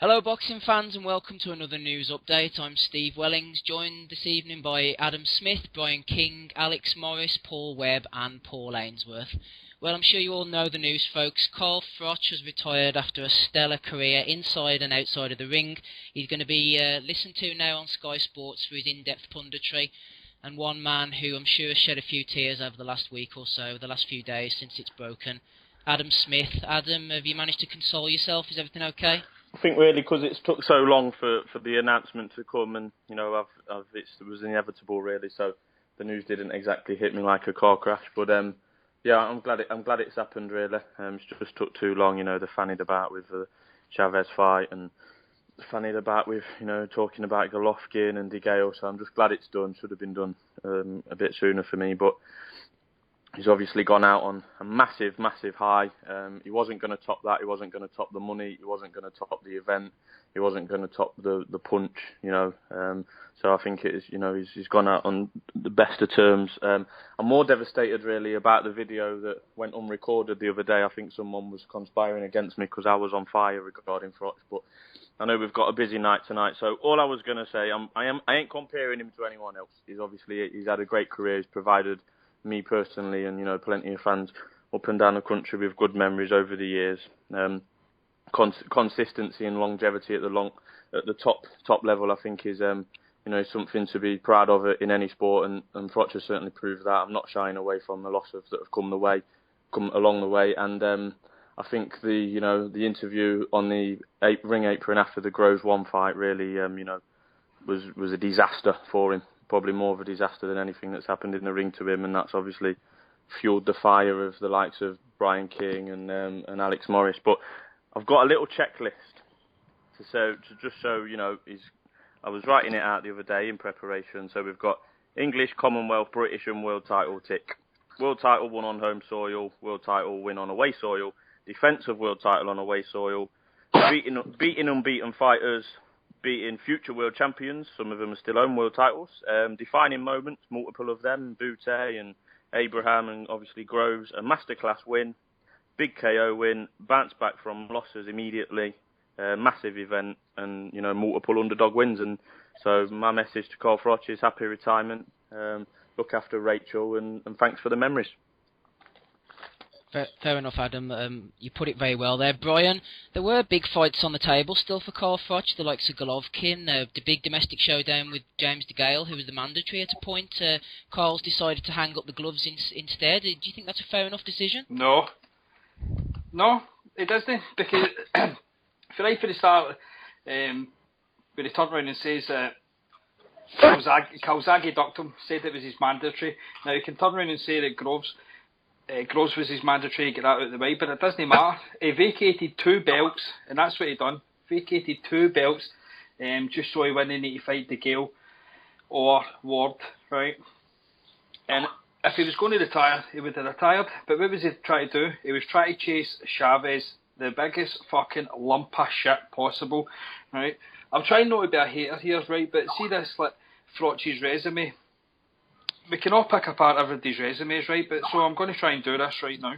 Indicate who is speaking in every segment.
Speaker 1: Hello boxing fans and welcome to another news update. I'm Steve Wellings, joined this evening by Adam Smith, Brian King, Alex Morris, Paul Webb and Paul Ainsworth. Well, I'm sure you all know the news, folks. Carl Froch has retired after a stellar career inside and outside of the ring. He's going to be listened to now on Sky Sports for his in-depth punditry, and one man who I'm sure has shed a few tears over the last week or so, the last few days since it's broken. Adam Smith. Adam, have you managed to console yourself? Is everything okay?
Speaker 2: I think really because it's took so long for the announcement to come, and it was inevitable really. So the news didn't exactly hit me like a car crash, but yeah, I'm glad it's happened really. It's just took too long. The fannied about with the Chavez fight and fannied about with talking about Golovkin and De Gea. So I'm just glad it's done. Should have been done a bit sooner for me, but he's obviously gone out on a massive high. He wasn't going to top that. He wasn't going to top the money. He wasn't going to top the event. He wasn't going to top the punch. So I think it is. He's gone out on the best of terms. I'm more devastated really about the video that went unrecorded the other day. I think someone was conspiring against me because I was on fire regarding Froch. But I know we've got a busy night tonight. So all I was going to say, I ain't comparing him to anyone else. He's had a great career. He's provided me personally and plenty of fans up and down the country with good memories over the years. Consistency and longevity at the top level, I think is something to be proud of in any sport, and Froch has certainly proved that. I'm not shying away from the losses that have come along the way, and I think the interview on the ring apron after the Groves 1 fight really was a disaster for him. Probably more of a disaster than anything that's happened in the ring to him, and that's obviously fueled the fire of the likes of Brian King and Alex Morris. But I've got a little checklist to just show I was writing it out the other day in preparation. So we've got English, Commonwealth, British and world title tick. World title won on home soil. World title win on away soil. Defence of world title on away soil. Beating unbeaten fighters. Beating future world champions, some of them are still own world titles. Defining moments, multiple of them, Bute and Abraham and obviously Groves. A masterclass win, big KO win, bounce back from losses immediately, massive event, and multiple underdog wins. And so my message to Carl Froch is happy retirement, look after Rachel, and thanks for the memories.
Speaker 1: Fair enough, Adam. You put it very well there. Brian, there were big fights on the table still for Carl Froch, the likes of Golovkin, the big domestic showdown with James De Gea, who was the mandatory at a point. Carl's decided to hang up the gloves instead. Do you think that's a fair enough decision?
Speaker 3: No, it doesn't, because if you're right for the start, when he turned around and says that Calzaghe ducked him, said it was his mandatory. Now you can turn around and say that Groves was his mandatory, get that out of the way, but it doesn't matter. He vacated 2 belts, and that's what he done. Vacated 2 belts, just so he wouldn't need to fight De Gea or Ward, right? And if he was going to retire, he would have retired. But what was he trying to do? He was trying to chase Chavez, the biggest fucking lump of shit possible, right? I'm trying not to be a hater here, right? But see this, like, Froch's resume. We can all pick apart everybody's resumes, right? But so I'm going to try and do this right now.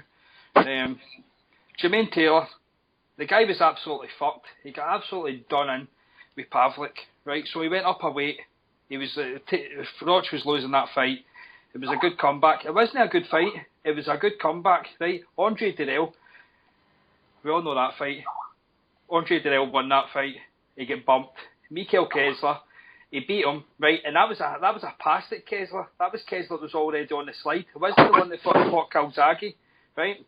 Speaker 3: Jermaine Taylor, the guy was absolutely fucked. He got absolutely done in with Pavlik, right? So he went up a weight. He was Froch was losing that fight. It was a good comeback. It wasn't a good fight. It was a good comeback, right? Andre Dirrell, we all know that fight. Andre Dirrell won that fight. He got bumped. Mikael Kessler, he beat him, right, and that was a pass at Kessler. That was Kessler that was already on the slide. It wasn't the one that fought Calzaghe, right?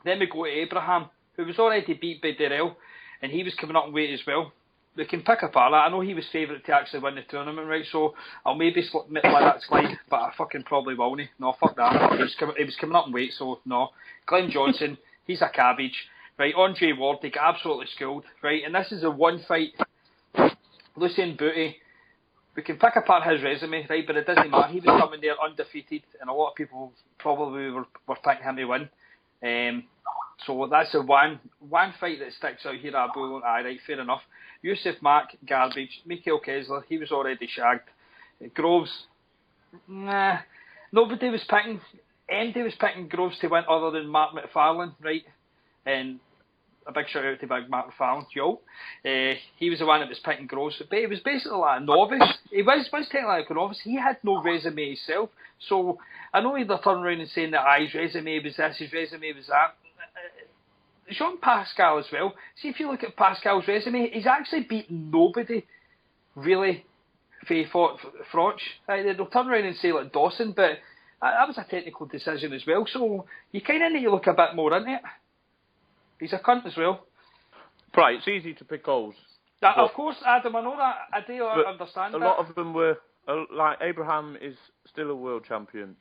Speaker 3: Then we go to Abraham, who was already beat by Dirrell, and he was coming up in weight as well. We can pick apart that. I know he was favourite to actually win the tournament, right? So I'll maybe let that slide, but I fucking probably won't. No, fuck that. He was coming up in weight, so no. Glenn Johnson, he's a cabbage, right? Andre Ward, they got absolutely schooled, right? And this is a one fight. Lucien Bute, we can pick apart his resume, right, but it doesn't matter. He was coming there undefeated, and a lot of people probably were picking him to win. So that's the one fight that sticks out here. Right, fair enough. Yusuf Mack, garbage. Mikael Kessler, he was already shagged. Groves, nah. Nobody was picking Groves to win other than Mark McFarlane, right? And a big shout out to Big Matt McFarlane, Jolt. He was the one that was picking Groves, but he was basically like a novice. He was technically like a novice. He had no resume himself. So I know they're turning around and saying that his resume was this, his resume was that. Jean Pascal as well. See, if you look at Pascal's resume, he's actually beaten nobody really Froch. They'll turn around and say like Dawson, but that was a technical decision as well. So you kind of need to look a bit more into it. He's a cunt as well.
Speaker 2: Right, it's easy to pick holes.
Speaker 3: Of course, Adam, I know that. I do understand that.
Speaker 2: A lot of them were, like Abraham is still a world champion.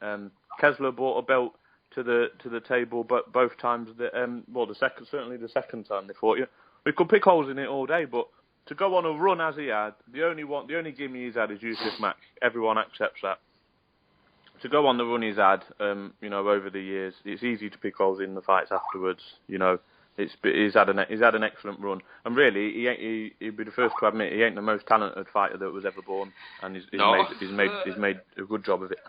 Speaker 2: Kessler brought a belt to the table, but both times, certainly the second time they fought. We could pick holes in it all day, but to go on a run as he had, the only gimme he's had is Yusuf Mack. Everyone accepts that. To go on the run he's had, over the years, it's easy to pick holes in the fights afterwards. He's had an excellent run, and really, he'd be the first to admit he ain't the most talented fighter that was ever born, and he's made a good job of it.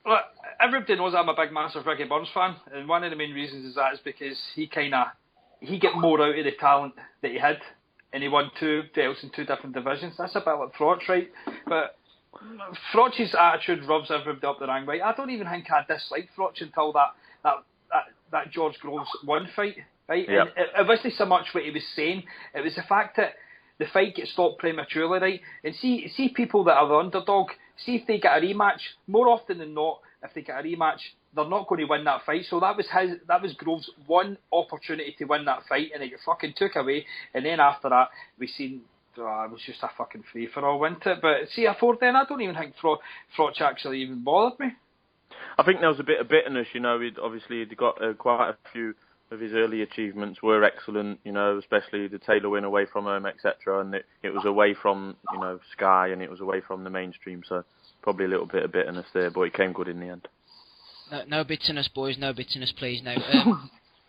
Speaker 3: Well, everybody knows I'm a big massive Ricky Burns fan, and one of the main reasons is that is because he get more out of the talent that he had, and he won 2 belts in 2 different divisions. That's a bit like Froch, right? But Froch's attitude rubs everybody up the wrong way. I don't even think I disliked Froch until that George Groves 1 fight. Right?
Speaker 2: Yep.
Speaker 3: And it wasn't so much what he was saying, it was the fact that the fight gets stopped prematurely, right? And see people that are the underdog, see if they get a rematch, more often than not, if they get a rematch, they're not going to win that fight. So that was Groves' one opportunity to win that fight, and it got fucking took away. And then after that, we seen it was just a fucking free for all, wasn't it? But see, afore then, I don't even think Froch actually even bothered me.
Speaker 2: I think there was a bit of bitterness, He'd got quite a few of his early achievements were excellent, especially the Taylor win away from home, etc. And it was away from, Sky, and it was away from the mainstream, so probably a little bit of bitterness there, but it came good in the end.
Speaker 1: No bitterness, boys, no bitterness, please, no.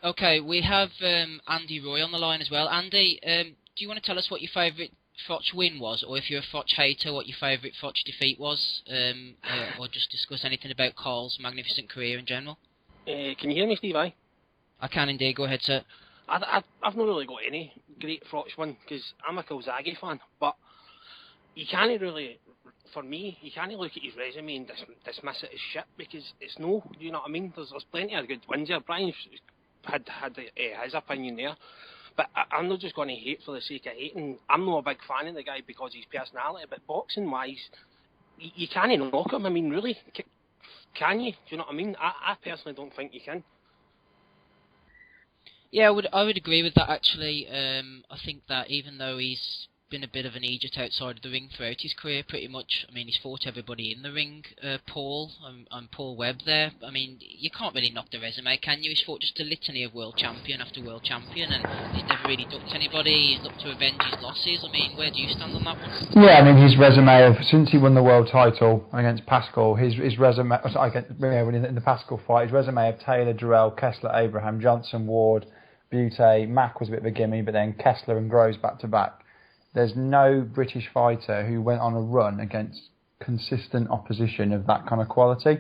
Speaker 1: Okay, we have Andy Roy on the line as well. Andy, do you want to tell us what your favourite Froch win was, or if you're a Froch hater, what your favourite Froch defeat was, or just discuss anything about Carl's magnificent career in general?
Speaker 4: Can you hear me, Steve?
Speaker 1: I can indeed. Go ahead, sir.
Speaker 4: I've not really got any great Froch one because I'm a Calzaghe fan, but you can't really, for me, you can't look at his resume and dismiss it as shit because it's no, you know what I mean? There's plenty of good wins there. Brian's had his opinion there, but I'm not just going to hate for the sake of hating. I'm not a big fan of the guy because of his personality, but boxing wise, you can't knock him. I mean, really, can you? Do you know what I mean? I personally don't think you can.
Speaker 1: Yeah, I would agree with that actually. I think that even though he's been a bit of an idiot outside of the ring throughout his career, pretty much. I mean, he's fought everybody in the ring. Paul and Paul Webb there. I mean, you can't really knock the resume, can you? He's fought just a litany of world champion after world champion, and he's never really ducked anybody. He's looked to avenge his losses. I mean, where do you stand on that one?
Speaker 5: Yeah, I mean, his resume of since he won the world title against Pascal, his resume in the Pascal fight, his resume of Taylor, Jarrell, Kessler, Abraham, Johnson, Ward, Butte, Mack was a bit of a gimme, but then Kessler and Groves back to back. There's no British fighter who went on a run against consistent opposition of that kind of quality.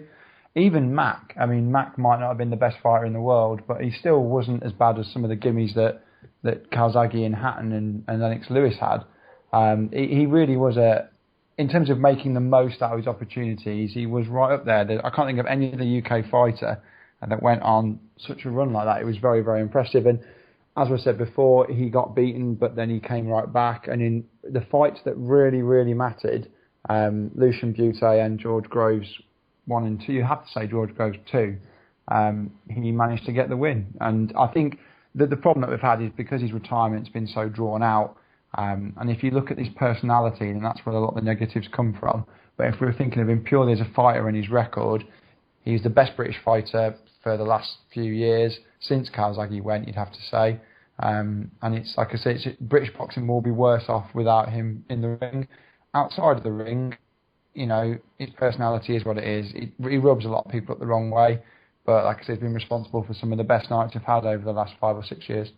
Speaker 5: Even Mack, I mean, Mack might not have been the best fighter in the world, but he still wasn't as bad as some of the gimmies that Calzaghe and Hatton and Lennox Lewis had. He really was in terms of making the most out of his opportunities, he was right up there. I can't think of any other UK fighter that went on such a run like that. It was very, very impressive. And as I said before, he got beaten, but then he came right back. And in the fights that really, really mattered, Lucian Butte and George Groves 1 and 2, you have to say George Groves 2, he managed to get the win. And I think that the problem that we've had is because his retirement's been so drawn out, and if you look at his personality, then that's where a lot of the negatives come from. But if we were thinking of him purely as a fighter and his record, he's the best British fighter for the last few years, since Calzaghe went, you'd have to say. And it's like I say, British boxing will be worse off without him in the ring. Outside of the ring, his personality is what it is. He rubs a lot of people up the wrong way, but like I say, he's been responsible for some of the best nights we've had over the last 5 or 6 years.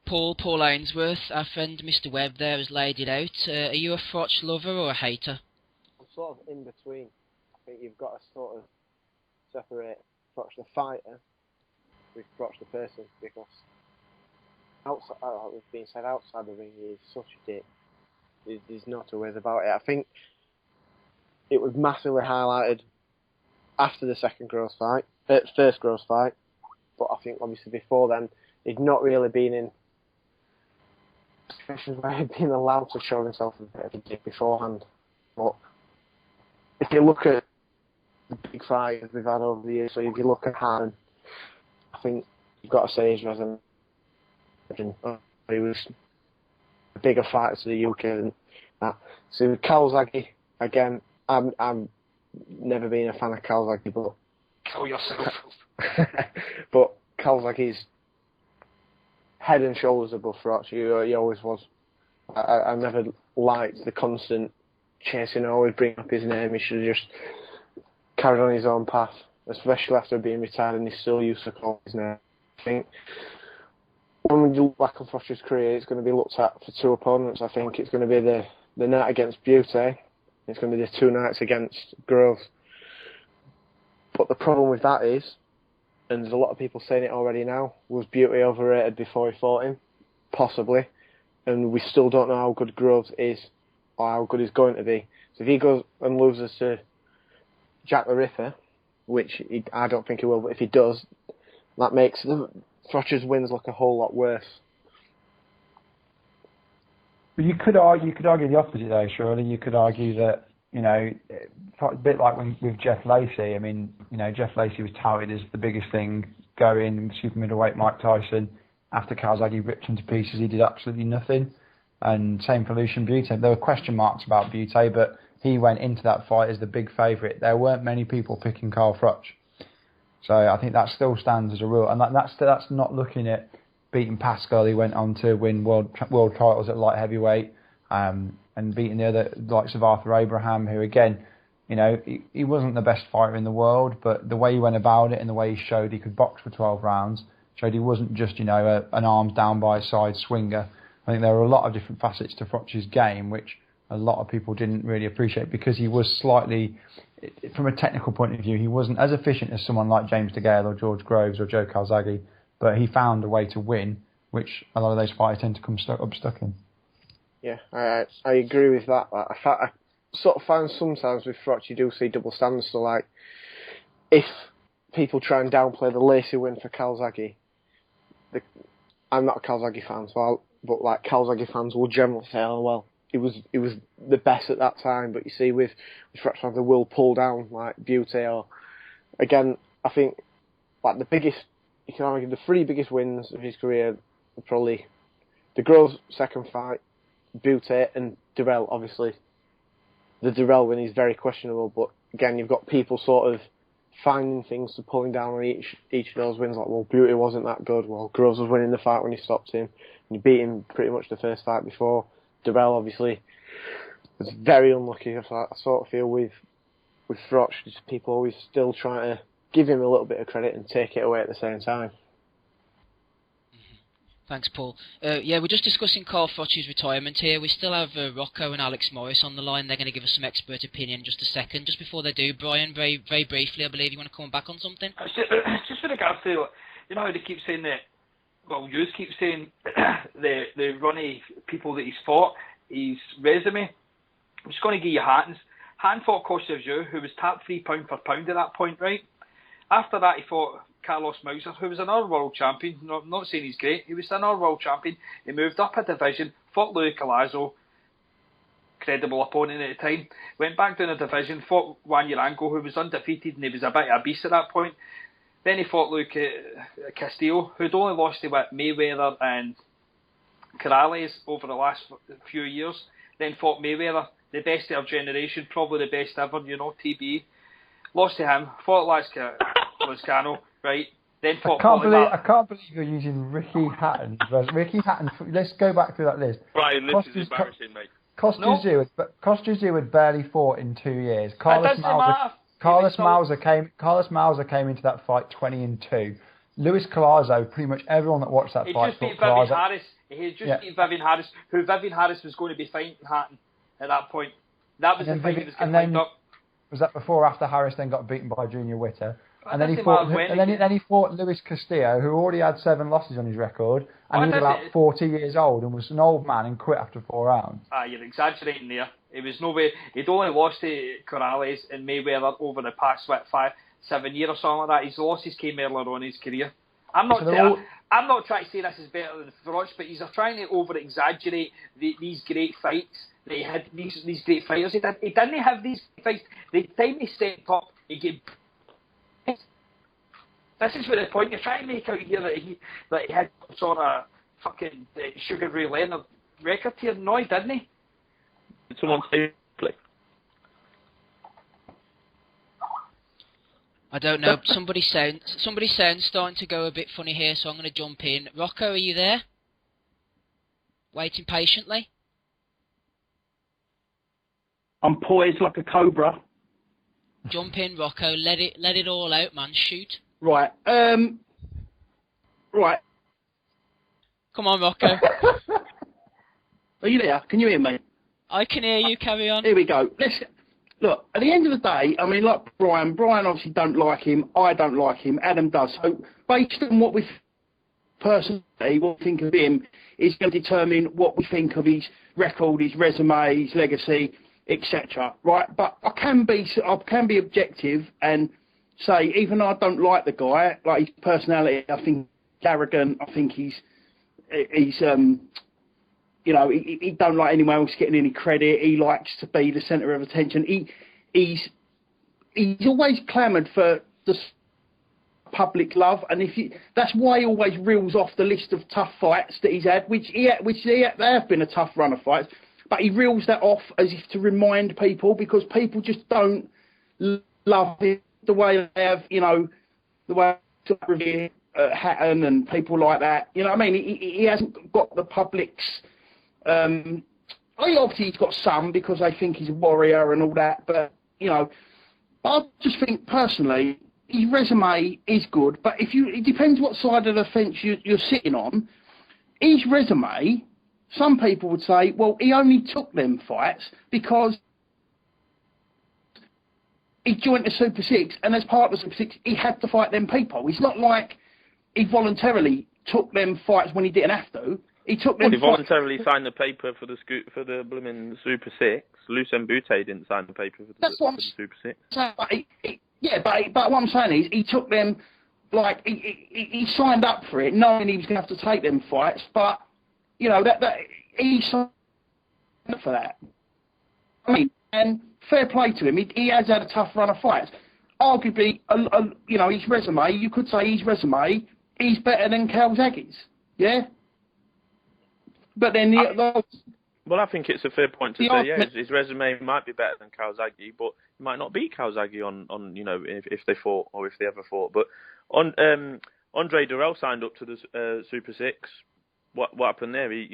Speaker 1: Paul Ainsworth, our friend Mr. Webb there has laid it out. Are you a Froch lover or a hater?
Speaker 6: I'm sort of in between. I think you've got to sort of separate Froch the fighter with Froch the person, because outside, like was being said, outside the ring, he's such a dick. There's no two ways about it. I think it was massively highlighted after the first Groves fight, but I think obviously before then, he'd not really been in situations where he'd been allowed to show himself a bit of a dick beforehand. But if you look at the big fighters we've had over the years, so if you look at Harden, I think you've got to say his resume. He was a bigger fighter to the UK than that. So Calzaghe, again, I'm never been a fan of Calzaghe, but
Speaker 3: Kill yourself.
Speaker 6: but Calzaghe's head and shoulders above Froch. He always was. I never liked the constant chasing, always bring up his name. He should have just carried on his own path, especially after being retired, and he still used to call his name. I think when we look back on Froch's career, it's going to be looked at for two opponents. I think it's going to be the night against Beauty. It's going to be the two nights against Groves. But the problem with that is, and there's a lot of people saying it already now, was Beauty overrated before he fought him? Possibly. And we still don't know how good Groves is, or how good he's going to be. So if he goes and loses to Jack the Ripper, which I don't think he will, but if he does, that makes Froch's wins look a whole lot worse.
Speaker 5: But you could argue the opposite though, surely. You could argue that, you know, a bit like with Jeff Lacey. I mean, you know, Jeff Lacey was touted as the biggest thing going, super middleweight Mike Tyson. After Calzaghe ripped him to pieces, he did absolutely nothing. And same for Lucian Bute. There were question marks about Bute, but he went into that fight as the big favourite. There weren't many people picking Carl Froch. So I think that still stands as a rule. And that's not looking at beating Pascal. He went on to win world titles at light heavyweight, and beating the other likes of Arthur Abraham, who again, you know, he wasn't the best fighter in the world, but the way he went about it and the way he showed he could box for 12 rounds showed he wasn't just, you know, an arms down by his side swinger. I think there were a lot of different facets to Froch's game, which a lot of people didn't really appreciate because he was slightly, from a technical point of view, he wasn't as efficient as someone like James DeGale or George Groves or Joe Calzaghe, but he found a way to win, which a lot of those fighters tend to come stuck in.
Speaker 6: Yeah, I agree with that. I sort of find sometimes with Froch you do see double standards. So like, if people try and downplay the Lacey win for Calzaghe, I'm not a Calzaghe fan, but like Calzaghe fans will generally say, oh well, it was the best at that time. But you see with Froch fans, they will pull down like Beauty or, again, I think like the biggest, you can argue the three biggest wins of his career are probably the Groves second fight, Beauty and Durrell. Obviously the Durrell win is very questionable, but again you've got people sort of finding things to pulling down on each of those wins, like, well, Beauty wasn't that good, well, Groves was winning the fight when he stopped him, and he beat him pretty much the first fight before. Durrell obviously was very unlucky. I sort of feel with Froch, people always still trying to give him a little bit of credit and take it away at the same time.
Speaker 1: Thanks, Paul. Yeah, we're just discussing Carl Froch's retirement here. We still have Rocco and Alex Morris on the line. They're going to give us some expert opinion in just a second. Just before they do, Brian, very, very briefly, I believe you want to come back on something?
Speaker 3: Just with regards to, you know how they keep saying that, well, you keep saying the runny people that he's fought, his resume. I'm just going to give you Hatton's. Hatton fought Kostya, who was top 3 pound for pound at that point, right? After that, he fought Carlos Mauser, who was another world champion. No, I'm not saying he's great. He was another world champion. He moved up a division, fought Louis Collazo, credible opponent at the time. Went back down a division, fought Juan Urango, who was undefeated, and he was a bit of a beast at that point. Then he fought Luke Castillo, who'd only lost to Mayweather and Corrales over the last few years. Then fought Mayweather, the best of our generation, probably the best ever, you know, TBE. Lost to him, fought Lascano, right? Then fought
Speaker 5: I can't believe you're using Ricky Hatton. Ricky Hatton, let's go back through that list.
Speaker 2: Brian, this is embarrassing, mate.
Speaker 5: Kostya had barely fought in 2 years. Carlos Mauser came into that fight 20-2. Luis Collazo, pretty much everyone that watched that fight thought Collazo.
Speaker 3: He had just beat Vivian Harris, who Vivian Harris was going to be fighting Hatton at that point. That was the fight he was getting lined up.
Speaker 5: Was that before or after Harris then got beaten by Junior Witter? And then he fought Luis Castillo, who already had 7 losses on his record, and he was about 40 years old and was an old man and quit after 4 rounds.
Speaker 3: You're exaggerating there. It was no way. He'd only lost to Corrales and Mayweather over the past 5-7 years or something like that. His losses came earlier on in his career. I'm not trying to say this is better than Froch, but he's trying to over-exaggerate these great fights that he had. These great fighters. He didn't have these fights. The time he stepped up, he gave. This is what the point you're trying to make out here that he had sort of fucking Sugar Ray Leonard record here. No, he didn't.
Speaker 2: Did someone say play?
Speaker 1: I don't know. Somebody's sound's starting to go a bit funny here, so I'm going to jump in. Rocco, are you there? Waiting patiently.
Speaker 7: I'm poised like a cobra.
Speaker 1: Jump in, Rocco. Let it all out, man. Shoot.
Speaker 7: Right. Right.
Speaker 1: Come on, Rocco.
Speaker 7: Are you there? Can you hear me?
Speaker 1: I can hear you. Carry on.
Speaker 7: Here we go. Look, at the end of the day, I mean, like Brian obviously don't like him. I don't like him. Adam does. So based on what we personally what we think of him is going to determine what we think of his record, his resume, his legacy, etc. Right? But I can be objective and say, even though I don't like the guy, like his personality, I think he's arrogant. I think he's you know, he don't like anyone else getting any credit. He likes to be the centre of attention. He's always clamoured for the public love, and that's why he always reels off the list of tough fights that he's had, which they have been a tough run of fights, but he reels that off as if to remind people, because people just don't love him the way they have, you know, the way Hatton and people like that. You know what I mean? He hasn't got the public's. Obviously he's got some because they think he's a warrior and all that, but you know, I just think personally his resume is good. But it depends what side of the fence you're sitting on. His resume, some people would say, well, he only took them fights because he joined the Super Six, and as part of the Super Six, he had to fight them people. It's not like he voluntarily took them fights when he didn't have to. He took them.
Speaker 2: He voluntarily signed the paper for the blooming Super Six. Lucien Boutte didn't sign the paper for the Super Six.
Speaker 7: But what I'm saying is, he took them, like he signed up for it, knowing he was going to have to take them fights. But you know that he signed up for that. I mean, and fair play to him. He has had a tough run of fights. Arguably, you know, his resume. You could say his resume is better than Calzaghe's. Yeah. But then
Speaker 2: well, I think it's a fair point to say. Yeah, his resume might be better than Calzaghe, but he might not beat Calzaghe on you know, if they fought or if they ever fought. But Andre Durrell signed up to the Super Six. What happened there? He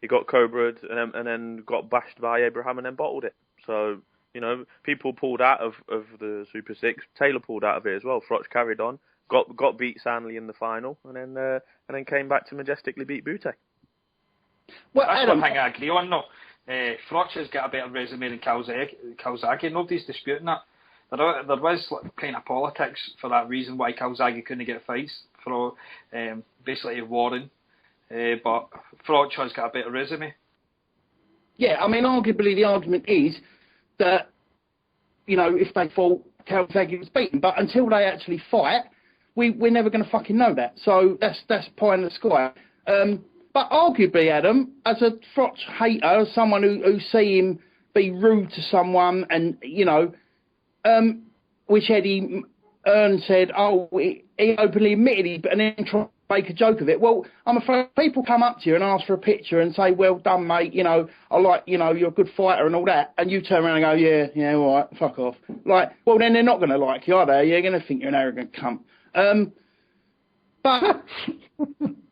Speaker 2: got Cobra'd and then got bashed by Abraham and then bottled it. So you know, people pulled out of the Super Six. Taylor pulled out of it as well. Froch carried on, got beat soundly in the final, and then came back to majestically beat Boutte.
Speaker 3: Well, that's one thing I agree on, though. Froch has got a better resume than Calzaghe. Nobody's disputing that. There was kind of politics for that reason why Calzaghe couldn't get fights for basically Warren. But Froch has got a better resume.
Speaker 7: Yeah, I mean, arguably the argument is that, you know, if they fought, Calzaghe was beaten. But until they actually fight, we're never going to fucking know that. So that's pie in the sky. But arguably, Adam, as a Froch hater, as someone who see him be rude to someone, and you know, which Eddie Earn said, he openly admitted it, and then tried to make a joke of it. Well, I'm afraid people come up to you and ask for a picture and say, "Well done, mate. You know, I like, you know, you're a good fighter and all that," and you turn around and go, "Yeah, all right, fuck off." Like, well, then they're not going to like you, are they? You're going to think you're an arrogant cunt. But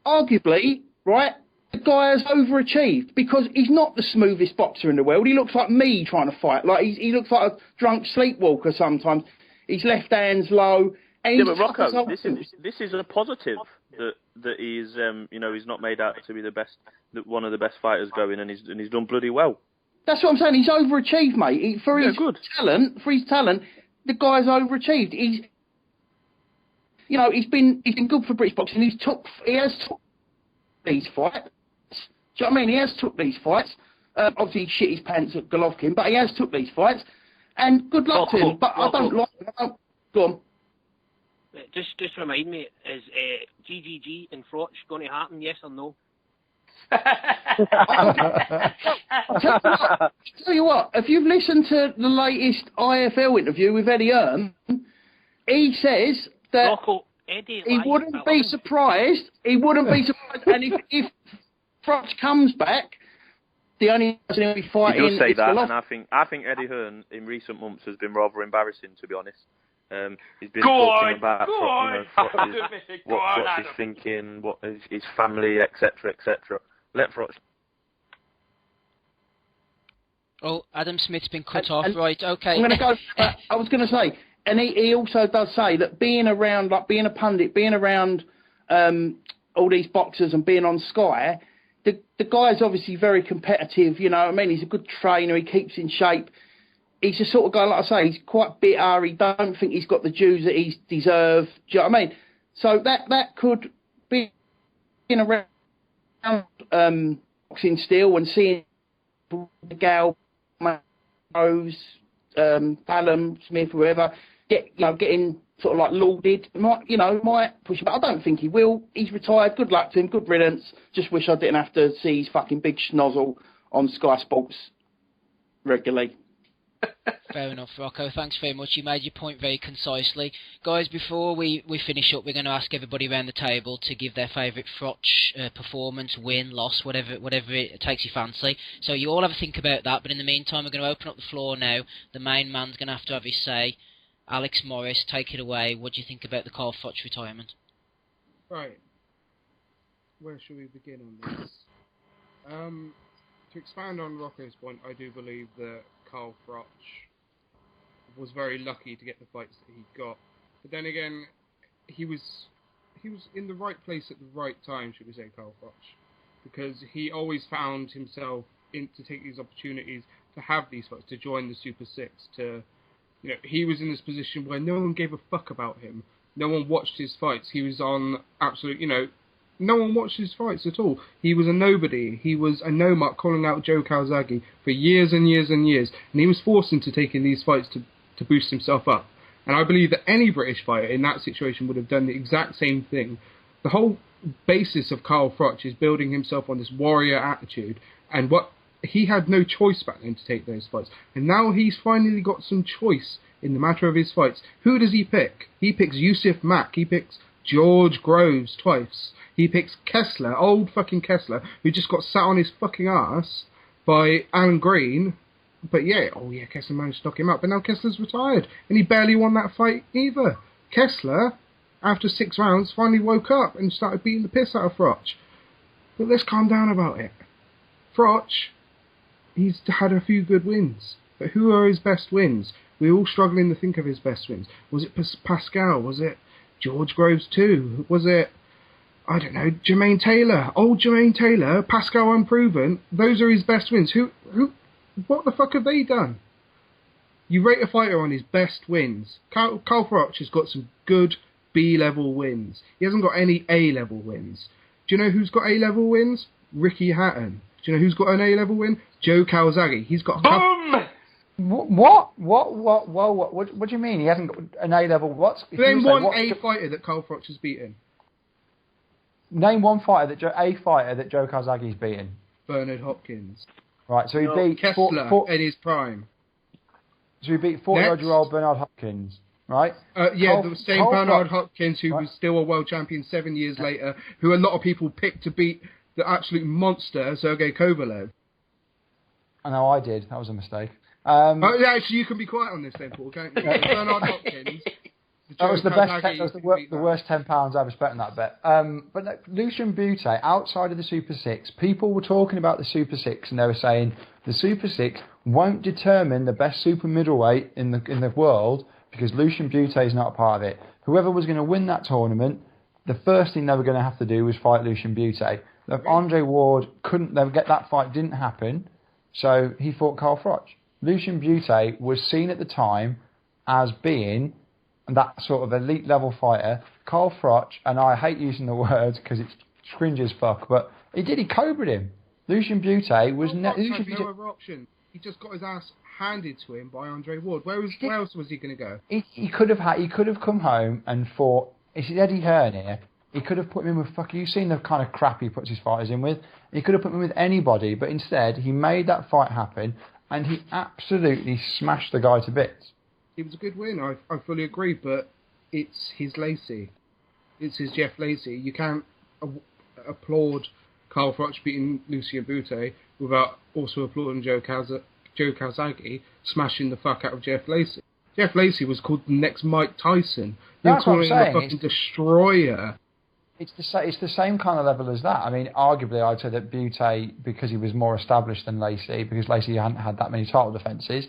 Speaker 7: arguably, right, the guy has overachieved because he's not the smoothest boxer in the world. He looks like me trying to fight. Like he looks like a drunk sleepwalker sometimes. His left hand's low. And
Speaker 2: yeah, but Rocco, this is a positive that he's you know, he's not made out to be the best, one of the best fighters going, and he's done bloody well.
Speaker 7: That's what I'm saying. He's overachieved, mate. For his talent, the guy's overachieved. you know, he's been good for British boxing. He has took these fights. Do you know what I mean? He has took these fights. Obviously, he shit his pants at Golovkin, but he has took these fights. And good luck to him. But
Speaker 4: Rocco.
Speaker 7: I don't like him. Go on.
Speaker 4: Just remind me, is GGG and Froch going to happen? Yes or no?
Speaker 7: I'll tell you what, if you've listened to the latest IFL interview with Eddie Hearn, he says that
Speaker 4: Rocco, Eddie
Speaker 7: he wouldn't be surprised. He wouldn't be surprised. And if Froch comes back, the only person he'll be
Speaker 2: He
Speaker 7: fighting
Speaker 2: does say
Speaker 7: is
Speaker 2: that,
Speaker 7: Golovkin.
Speaker 2: and I think Eddie Hearn in recent months has been rather embarrassing, to be honest. He's been
Speaker 3: Go
Speaker 2: talking
Speaker 3: on,
Speaker 2: about
Speaker 3: go on.
Speaker 2: what he's thinking, what his family, etc., etc. Let Froch.
Speaker 1: Oh, Adam Smith's been cut
Speaker 7: And-
Speaker 1: off.
Speaker 7: and
Speaker 1: Right, okay.
Speaker 7: I'm going to go. I was going to say, and he also does say that being around, like being a pundit, being around all these boxers and being on Sky, the guy's obviously very competitive. You know what I mean? He's a good trainer. He keeps in shape. He's the sort of guy, like I say, he's quite bitter. He don't think he's got the dues that he's deserved. Do you know what I mean? So that could be in around boxing still and seeing Gal, Rose, Ballum, Smith, whoever, getting sort of like lauded, might push him. But I don't think he will. He's retired. Good luck to him. Good riddance. Just wish I didn't have to see his fucking big schnozzle on Sky Sports regularly.
Speaker 1: Fair enough, Rocco. Thanks very much. You made your point very concisely. Guys, before we finish up, we're going to ask everybody around the table to give their favourite Froch performance, win, loss, whatever it takes your fancy. So you all have a think about that, but in the meantime, we're going to open up the floor now. The main man's going to have his say. Alex Morris, take it away. What do you think about the Carl Froch retirement?
Speaker 8: Right. Where should we begin on this? To expand on Rocco's point, I do believe that Carl Froch was very lucky to get the fights that he got. But then again, he was in the right place at the right time, should we say, Carl Froch, because he always found himself to take these opportunities to have these fights, to join the Super Six, he was in this position where no one gave a fuck about him. No one watched his fights. He was on absolute, no one watched his fights at all. He was a nobody. He was a no-muck calling out Joe Calzaghe for years and years and years. And he was forced into taking these fights to boost himself up. And I believe that any British fighter in that situation would have done the exact same thing. The whole basis of Carl Froch is building himself on this warrior attitude. And he had no choice back then to take those fights. And now he's finally got some choice in the matter of his fights. Who does he pick? He picks Yusuf Mack. He picks George Groves twice. He picks Kessler, old fucking Kessler, who just got sat on his fucking ass by Alan Green. But Kessler managed to knock him out. But now Kessler's retired, and he barely won that fight either. Kessler, after 6 rounds, finally woke up and started beating the piss out of Froch. But let's calm down about it. Froch, he's had a few good wins. But who are his best wins? We're all struggling to think of his best wins. Was it Pascal? Was it George Groves too? Was it, I don't know, Jermaine Taylor? Old Jermaine Taylor, Pascal Unproven. Those are his best wins. What the fuck have they done? You rate a fighter on his best wins. Carl Froch has got some good B-level wins. He hasn't got any A-level wins. Do you know who's got A-level wins? Ricky Hatton. Do you know who's got an A-level win? Joe Calzaghe. He's got a
Speaker 3: Boom!
Speaker 5: What do you mean? He hasn't got an A-level what?
Speaker 8: Name one A fighter that Carl Froch has beaten.
Speaker 5: Name one fighter that Joe Calzaghe's beaten.
Speaker 8: Bernard Hopkins.
Speaker 5: Right, so he beat
Speaker 8: Kessler in his prime.
Speaker 5: So he beat 40-odd-year-old Bernard Hopkins, right?
Speaker 8: The same Bernard Hopkins who was still a world champion 7 years later, who a lot of people picked to beat the absolute monster Sergey Kovalev.
Speaker 5: I know I did. That was a mistake.
Speaker 8: Actually, you can be quiet on this then, Paul, can't you? Bernard Hopkins.
Speaker 5: That was the worst £10 I ever spent on that bet. But no, Lucian Bute, outside of the Super 6, people were talking about the Super 6 and they were saying the Super 6 won't determine the best super middleweight in the world because Lucian Bute is not a part of it. Whoever was going to win that tournament, the first thing they were going to have to do was fight Lucian Bute. If Andre Ward get that fight, didn't happen, so he fought Carl Froch. Lucian Bute was seen at the time as being that sort of elite level fighter, Carl Froch, and I hate using the words because it's cringe as fuck, but he cobraed him. Lucian Bute was
Speaker 8: no other option. He just got his ass handed to him by Andre Ward. Where else was he going to go?
Speaker 5: He could have come home and fought. It's Eddie Hearn here. He could have put him in with you've seen the kind of crap he puts his fighters in with. He could have put him with anybody, but instead he made that fight happen, and he absolutely smashed the guy to bits.
Speaker 8: It was a good win. I fully agree, but it's his Lacey. It's his Jeff Lacey. You can't applaud Carl Froch beating Lucian Bute without also applauding Joe Calzaghe smashing the fuck out of Jeff Lacey. Jeff Lacey was called the next Mike Tyson. You're calling him a fucking destroyer. It's
Speaker 5: the same kind of level as that. I mean, arguably, I'd say that Bute, because he was more established than Lacey, because Lacey hadn't had that many title defences,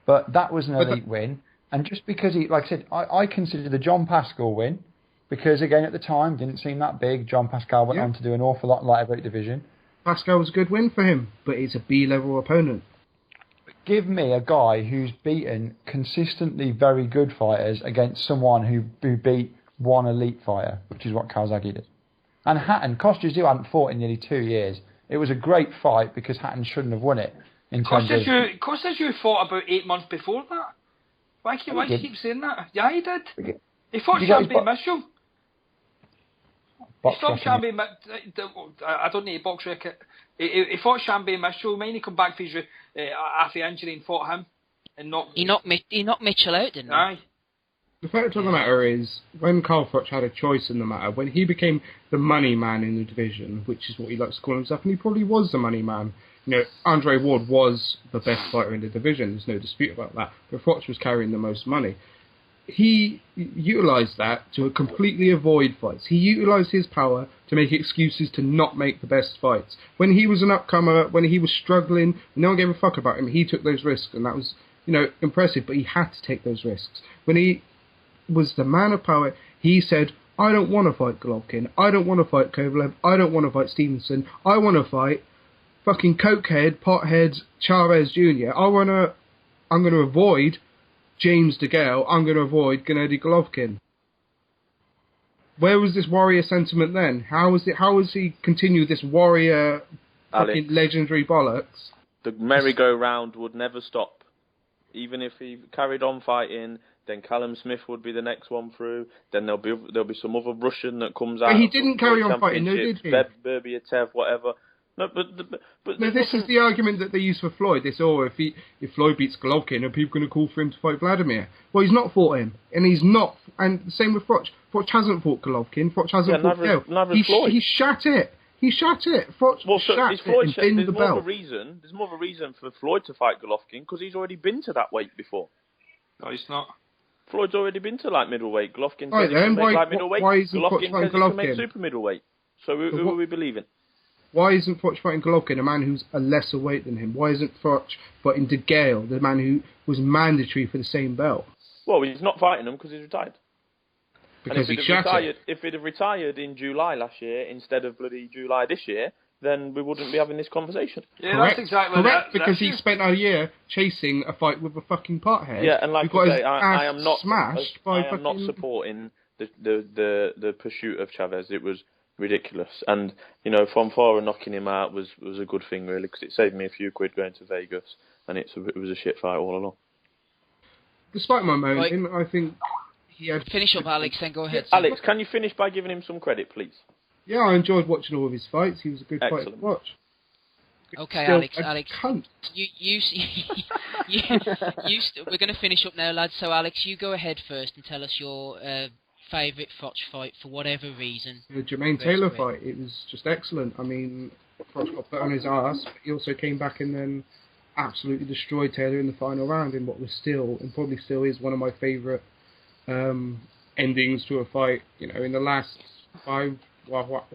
Speaker 5: but that was an elite win. And just because he, like I said, I consider the John Pascal win, because again at the time didn't seem that big. John Pascal went on to do an awful lot in light heavyweight division.
Speaker 8: Pascal was a good win for him, but he's a B-level opponent.
Speaker 5: Give me a guy who's beaten consistently very good fighters against someone who beat one elite fighter, which is what Calzaghe did. And Hatton, Kostas hadn't fought in nearly 2 years. It was a great fight because Hatton shouldn't have won it.
Speaker 3: Kostas, you fought about 8 months before that. Why do you keep saying that? Yeah, he did. He fought Champagne Mitchell. He fought Champagne Mitchell. I don't need a box record. He fought Champagne Mitchell. Mine he come back for his after injury and fought him. And
Speaker 1: he knocked Mitchell out, didn't he?
Speaker 3: Aye.
Speaker 8: The fact of the matter is, when Carl Froch had a choice in the matter, when he became the money man in the division, which is what he likes to call himself, and he probably was the money man. You know, Andre Ward was the best fighter in the division, there's no dispute about that, but Froch was carrying the most money. He utilised that to completely avoid fights. He utilised his power to make excuses to not make the best fights. When he was an upcomer, when he was struggling, no one gave a fuck about him, he took those risks, and that was, impressive, but he had to take those risks. When he was the man of power, he said, I don't want to fight Golovkin, I don't want to fight Kovalev, I don't want to fight Stevenson, I want to fight fucking cokehead, pothead, Chavez Jr. I'm going to avoid James DeGale, I'm going to avoid Gennady Golovkin. Where was this warrior sentiment then? How has he continued this warrior fucking legendary bollocks?
Speaker 2: The merry-go-round would never stop. Even if he carried on fighting, then Callum Smith would be the next one through. Then there'll be some other Russian that comes out.
Speaker 8: But he didn't carry on fighting, no, did he?
Speaker 2: Berbietev, whatever. No, but
Speaker 8: this is the argument that they use for Floyd. If Floyd beats Golovkin, are people going to call for him to fight Vladimir? Well, he's not fought him, and he's not. And the same with Froch. Froch hasn't fought Golovkin. Froch hasn't fought Gale. He shot it. He shot it. Froch shot it and pinned the belt.
Speaker 2: There's more of a reason for Floyd to fight Golovkin because he's already been to that weight before.
Speaker 3: No, he's not.
Speaker 2: Floyd's already been to light middleweight. Golovkin
Speaker 8: said
Speaker 2: he can make light middleweight.
Speaker 8: Why isn't
Speaker 2: Golovkin
Speaker 8: Froch
Speaker 2: says he can make super middleweight. So who are we believing?
Speaker 8: Why isn't Froch fighting Golovkin, a man who's a lesser weight than him? Why isn't Froch fighting DeGale, the man who was mandatory for the same belt?
Speaker 2: Well, he's not fighting him because he's retired.
Speaker 8: Because he shot it.
Speaker 2: If he'd have retired in July last year instead of bloody July this year, then we wouldn't be having this conversation.
Speaker 3: Yeah, correct. That's exactly
Speaker 8: correct. Because he spent a year chasing a fight with a fucking pothead.
Speaker 2: Yeah, and like I say, I am not supporting the pursuit of Chavez. It was ridiculous, and from Fora knocking him out was a good thing really because it saved me a few quid going to Vegas, and it was a shit fight all along.
Speaker 8: Despite my moaning, I think he had...
Speaker 1: Finish up, Alex, then go ahead.
Speaker 2: Alex, can you finish by giving him some credit, please?
Speaker 8: Yeah, I enjoyed watching all of his fights. He was a good fighter to watch.
Speaker 1: Okay,
Speaker 8: Still
Speaker 1: Alex.
Speaker 8: Cunt.
Speaker 1: We're going to finish up now, lads. So, Alex, you go ahead first and tell us your favourite Froch fight for whatever reason.
Speaker 8: The Jermaine Taylor fight. It was just excellent. I mean, Froch got put on his arse, but he also came back and then absolutely destroyed Taylor in the final round in what was still, and probably still is, one of my favourite endings to a fight. In the last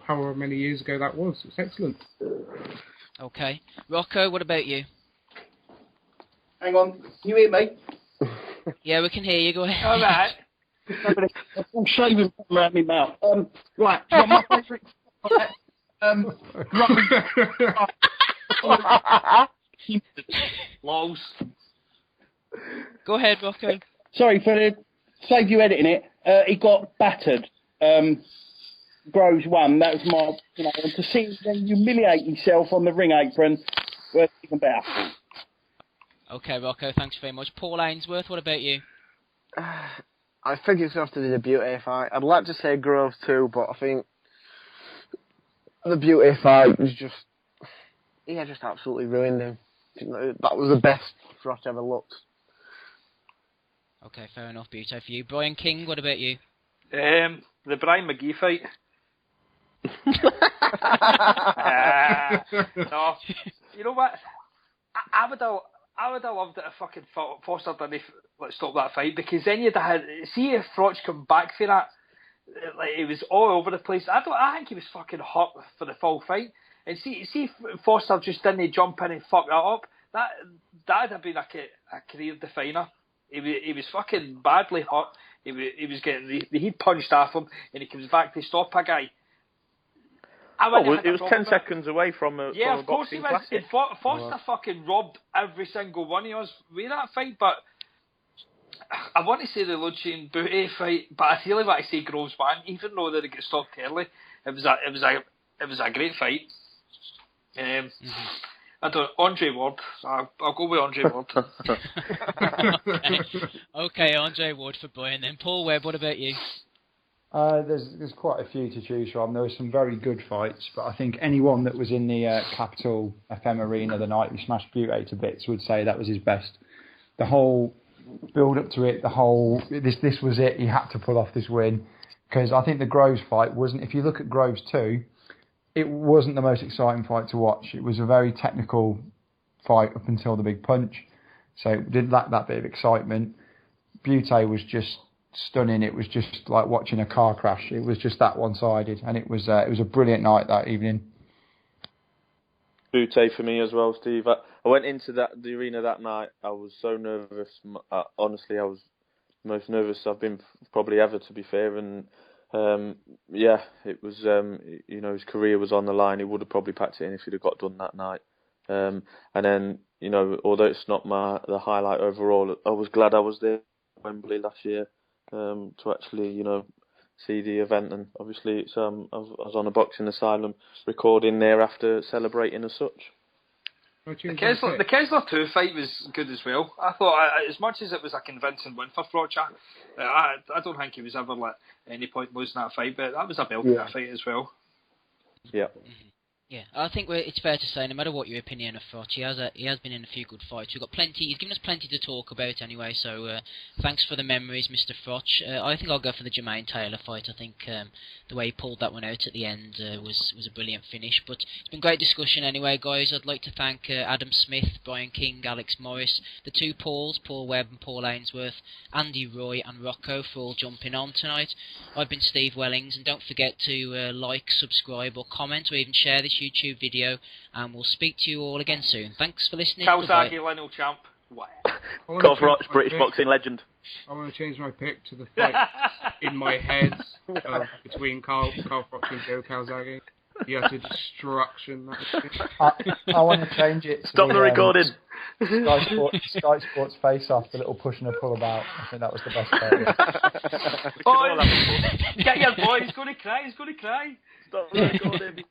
Speaker 8: however many years ago that was. It's excellent.
Speaker 1: Okay. Rocco, what about you?
Speaker 7: Hang on. Can you hear me?
Speaker 1: Yeah, we can hear you. Go ahead.
Speaker 3: All right.
Speaker 7: I'm shaving around my mouth. Right. So my favourite
Speaker 3: Lows.
Speaker 1: Go ahead, Rocco.
Speaker 7: Sorry for the save you editing it. He got battered. Groves won. That was my, and to see him then humiliate himself on the ring apron was even better.
Speaker 1: Okay, Rocco, thanks very much. Paul Ainsworth, what about you?
Speaker 6: I think it's after the Beauty fight. I'd like to say Groves too, but I think the Beauty fight was just absolutely ruined him. That was the best Froch ever looked.
Speaker 1: Okay, fair enough, Beauty for you. Brian King, what about you?
Speaker 3: The Brian McGee fight. No, you know what? I would have loved it if fucking Foster didn't stop that fight, because then you'd have had, see if Froch come back for that, like it was all over the place. I think he was fucking hot for the full fight, and see if Foster just didn't jump in and fuck that up. That'd have been a career definer. He was fucking badly hurt. He was getting the heat punched off him, and he comes back to stop a guy.
Speaker 2: It was 10 seconds away from a
Speaker 3: of course he
Speaker 2: boxing
Speaker 3: was.
Speaker 2: classic.
Speaker 3: Foster fucking robbed every single one of us with that fight, but I want to say the Lucci and Booty fight, but I really want to say Groves won, even though they got stopped early. It was a great fight. I don't. Andre Ward. I'll go with Andre Ward.
Speaker 1: Okay, Andre Ward for Brian. Then Paul Webb, what about you?
Speaker 5: There's quite a few to choose from. There were some very good fights, but I think anyone that was in the Capital FM Arena the night we smashed Beauty to bits would say that was his best. The whole build up to it, this was it. He had to pull off this win, because I think the Groves fight wasn't. If you look at Groves 2, it wasn't the most exciting fight to watch. It was a very technical fight up until the big punch, so it did lack that bit of excitement. Beauty was just stunning. It was just like watching a car crash. It was just that one-sided, and it was a brilliant night that evening.
Speaker 2: Beauty for me as well, Steve. I went into the arena that night. I was so nervous. Honestly, I was the most nervous I've been probably ever, to be fair. And it was. His career was on the line. He would have probably packed it in if he'd have got done that night. And then, although it's not the highlight overall, I was glad I was there at Wembley last year. To actually, see the event, and obviously it's I was on a boxing asylum recording there after celebrating as such.
Speaker 3: The Kessler 2 fight was good as well. I thought, as much as it was a convincing win for Froch, I don't think he was ever at any point losing that fight, but that was a belter fight as well.
Speaker 2: Yeah.
Speaker 1: Yeah, I think it's fair to say, no matter what your opinion of Froch, he has been in a few good fights. We've got plenty. He's given us plenty to talk about anyway. So thanks for the memories, Mr. Froch. I think I'll go for the Jermaine Taylor fight. I think the way he pulled that one out at the end was a brilliant finish. But it's been great discussion anyway, guys. I'd like to thank Adam Smith, Brian King, Alex Morris, the two Pauls, Paul Webb and Paul Ainsworth, Andy Roy and Rocco for all jumping on tonight. I've been Steve Wellings, and don't forget to like, subscribe or comment, or even share this YouTube video, and we'll speak to you all again soon. Thanks for listening.
Speaker 3: Calzaghe, Lionel Champ.
Speaker 2: Carl Froch, British boxing legend.
Speaker 8: I want to change my pick to the fight in my head between Carl Froch and Joe Calzaghe. The utter destruction.
Speaker 5: I want to change it to
Speaker 2: Stop the recording.
Speaker 5: Sky Sports Face Off, the little push and a pull about. I think that was the best part.
Speaker 3: Get your boy, he's going to cry. Stop the recording.